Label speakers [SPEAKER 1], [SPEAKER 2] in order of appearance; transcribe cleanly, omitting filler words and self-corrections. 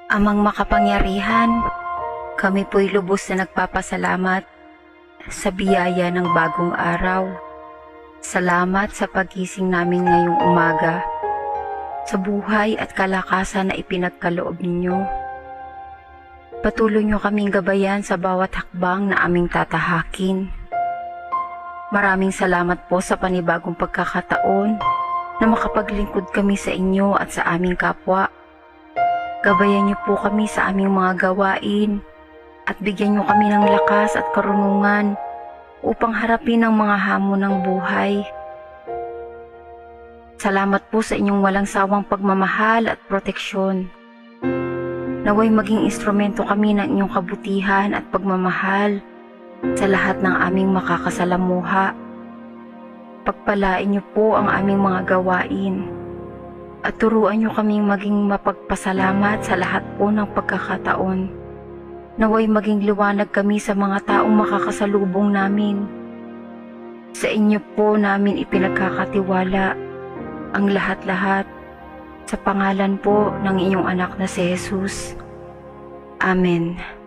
[SPEAKER 1] Amang makapangyarihan, kami po'y lubos na nagpapasalamat sa biyaya ng bagong araw. Salamat sa pagising namin ngayong umaga, sa buhay at kalakasan na ipinagkaloob ninyo. Patuloy nyo kaming gabayan sa bawat hakbang na aming tatahakin. Maraming salamat po sa panibagong pagkakataon na makapaglingkod kami sa inyo at sa aming kapwa. Gabayan niyo po kami sa aming mga gawain at bigyan niyo kami ng lakas at karunungan upang harapin ang mga hamon ng buhay. Salamat po sa inyong walang sawang pagmamahal at proteksyon. Naway maging instrumento kami ng inyong kabutihan at pagmamahal sa lahat ng aming makakasalamuha. Pagpalain niyo po ang aming mga gawain at turuan niyo kaming maging mapagpasalamat sa lahat po ng pagkakataon. Naway maging liwanag kami sa mga taong makakasalubong namin. Sa inyo po namin ipinagkakatiwala ang lahat-lahat sa pangalan po ng inyong anak na si Jesus. Amen.